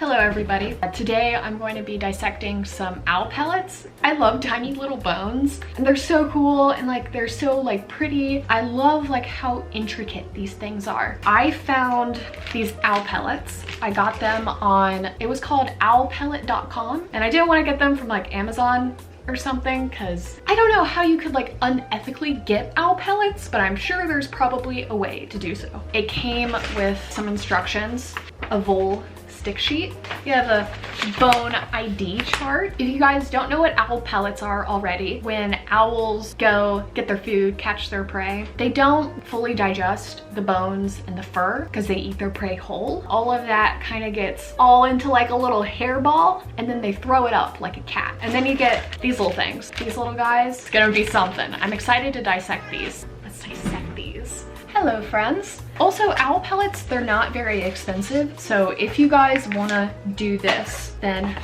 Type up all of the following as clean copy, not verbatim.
Hello everybody. Today I'm going to be dissecting some owl pellets. I love tiny little bones and they're so cool and like they're so like pretty. I love like how intricate these things are. I found these owl pellets. I got them on, it was called owlpellet.com, and I didn't want to get them from like Amazon or something because I don't know how you could like unethically get owl pellets, but I'm sure there's probably a way to do so. It came with some instructions, a vole stick sheet. You have a bone ID chart. If you guys don't know what owl pellets are already, when owls go get their food, catch their prey, they don't fully digest the bones and the fur because they eat their prey whole. All of that kind of gets all into like a little hairball and then they throw it up like a cat. And then you get these little things. These little guys, it's gonna be something. I'm excited to dissect these. Let's dissect these. Hello friends. Also, owl pellets, they're not very expensive, so if you guys want to do this, then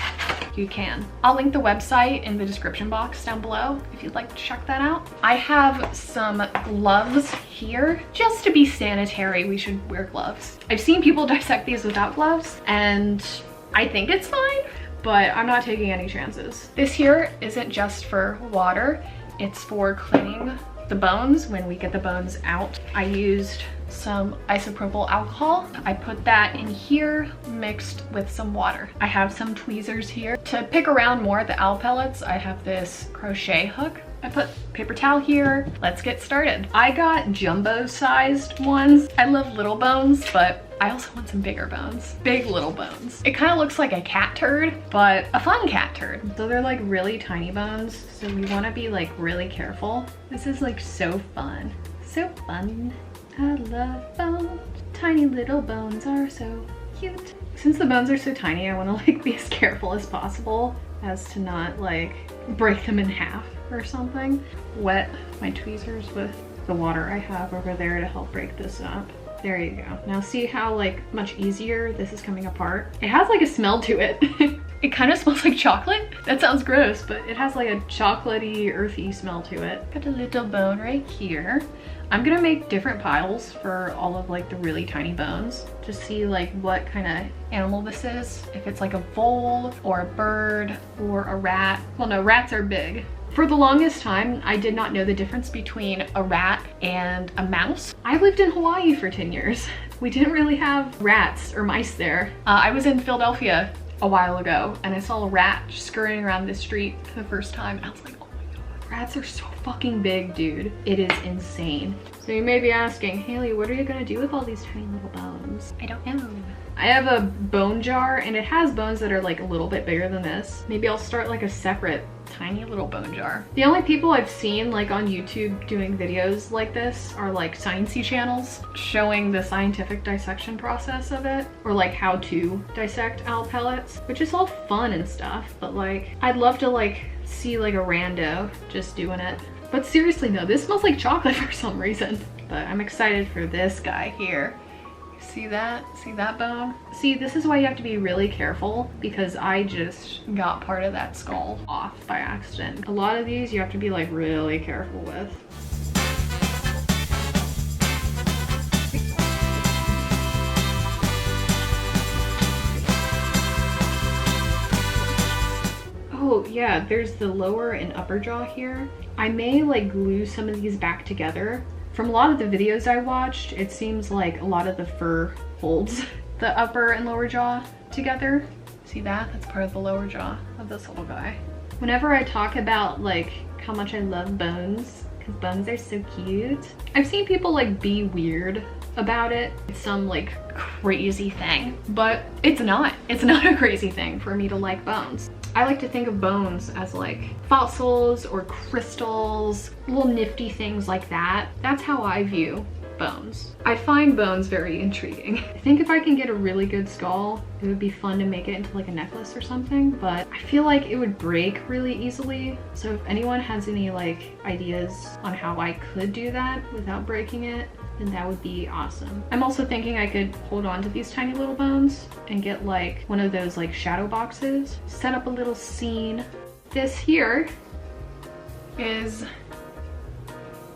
you can. I'll link the website in the description box down below if you'd like to check that out. I have some gloves here. Just to be sanitary, we should wear gloves. I've seen people dissect these without gloves, and I think it's fine, but I'm not taking any chances. This here isn't just for water, it's for cleaning the bones when we get the bones out. I used some isopropyl alcohol. I put that in here mixed with some water. I have some tweezers here. To pick around more the owl pellets, I have this crochet hook. I put paper towel here. Let's get started. I got jumbo sized ones. I love little bones, but I also want some bigger bones. Big little bones. It kind of looks like a cat turd, but a fun cat turd. So they're like really tiny bones, so we want to be like really careful. This is like so fun. So fun. I love bones. Tiny little bones are so cute. Since the bones are so tiny, I want to like be as careful as possible as to not like break them in half or something. Wet my tweezers with the water I have over there to help break this up. There you go. Now see how like much easier this is coming apart? It has like a smell to it. It kind of smells like chocolate. That sounds gross, but it has like a chocolatey, earthy smell to it. Got a little bone right here. I'm gonna make different piles for all of like the really tiny bones to see like what kind of animal this is. If it's like a vole or a bird or a rat. Well, no, rats are big. For the longest time, I did not know the difference between a rat and a mouse. I lived in Hawaii for 10 years. We didn't really have rats or mice there. I was in Philadelphia a while ago and I saw a rat scurrying around the street for the first time. And I was like, oh my God, rats are so fucking big, dude. It is insane. So you may be asking, Haley, what are you gonna do with all these tiny little bones? I don't know. I have a bone jar and it has bones that are like a little bit bigger than this. Maybe I'll start like a separate tiny little bone jar. The only people I've seen like on YouTube doing videos like this are like sciencey channels showing the scientific dissection process of it, or like how to dissect owl pellets, which is all fun and stuff, but like I'd love to like see like a rando just doing it. But seriously no, this smells like chocolate for some reason. But I'm excited for this guy here. See that? See that bone? See, this is why you have to be really careful because I just got part of that skull off by accident. A lot of these you have to be like really careful with. Oh yeah, there's the lower and upper jaw here. I may like glue some of these back together. From a lot of the videos I watched, it seems like a lot of the fur holds the upper and lower jaw together. See that? That's part of the lower jaw of this little guy. Whenever I talk about like how much I love bones, because bones are so cute, I've seen people like be weird about it. It's some like crazy thing, but it's not. It's not a crazy thing for me to like bones. I like to think of bones as like fossils or crystals, little nifty things like that. That's how I view bones. I find bones very intriguing. I think if I can get a really good skull, it would be fun to make it into like a necklace or something, but I feel like it would break really easily. So if anyone has any like ideas on how I could do that without breaking it, then that would be awesome. I'm also thinking I could hold on to these tiny little bones and get like one of those like shadow boxes, set up a little scene. This here is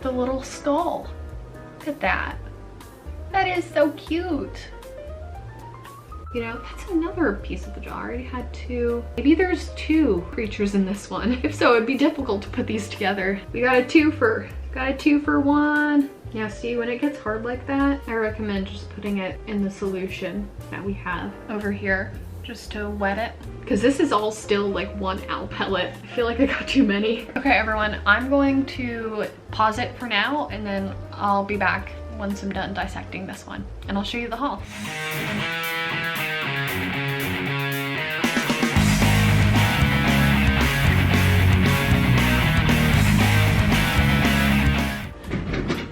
the little skull. Look at that. That is so cute. You know, that's another piece of the jar. I already had two. Maybe there's two creatures in this one. If so, it'd be difficult to put these together. We got a two for one. Yeah, see, when it gets hard like that, I recommend just putting it in the solution that we have over here just to wet it. Because this is all still like one owl pellet. I feel like I got too many. Okay, everyone, I'm going to pause it for now and then I'll be back once I'm done dissecting this one and I'll show you the haul.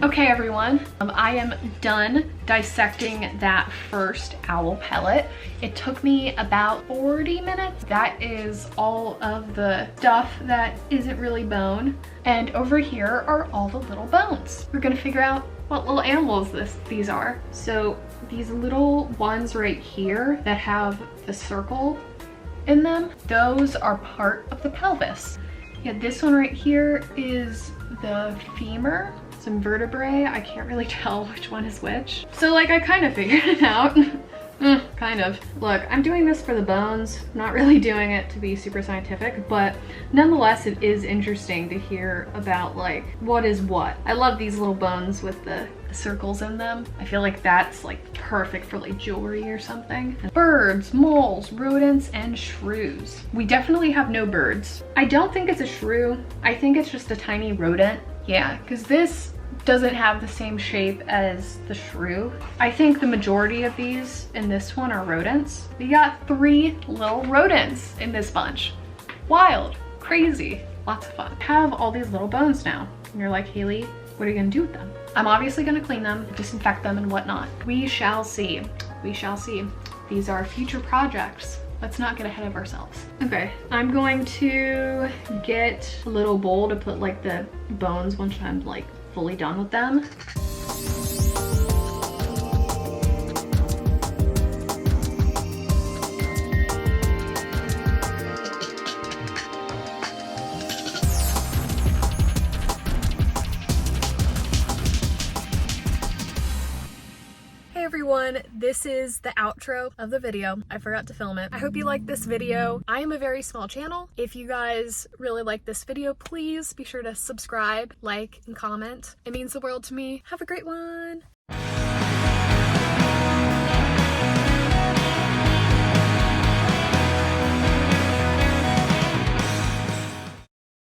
Okay everyone, I am done dissecting that first owl pellet. It took me about 40 minutes. That is all of the stuff that isn't really bone. And over here are all the little bones. We're gonna figure out what little animals these are. So these little ones right here that have the circle in them, those are part of the pelvis. Yeah, this one right here is the femur. Some vertebrae, I can't really tell which one is which. So like I kind of figured it out. Kind of. Look, I'm doing this for the bones, not really doing it to be super scientific, but nonetheless it is interesting to hear about like what is what. I love these little bones with the circles in them. I feel like that's like perfect for like jewelry or something. Birds, moles, rodents, and shrews. We definitely have no birds. I don't think it's a shrew. I think it's just a tiny rodent. Yeah, because this doesn't have the same shape as the shrew. I think the majority of these in this one are rodents. We got 3 little rodents in this bunch. Wild, crazy, lots of fun. I have all these little bones now. And you're like, Haley, what are you gonna do with them? I'm obviously gonna clean them, disinfect them and whatnot. We shall see, we shall see. These are future projects. Let's not get ahead of ourselves. Okay, I'm going to get a little bowl to put like the bones once I'm like fully done with them. Everyone, this is the outro of the video. I forgot to film it. I hope you liked this video. I am a very small channel. If you guys really like this video, please be sure to subscribe, like, and comment. It means the world to me. Have a great one.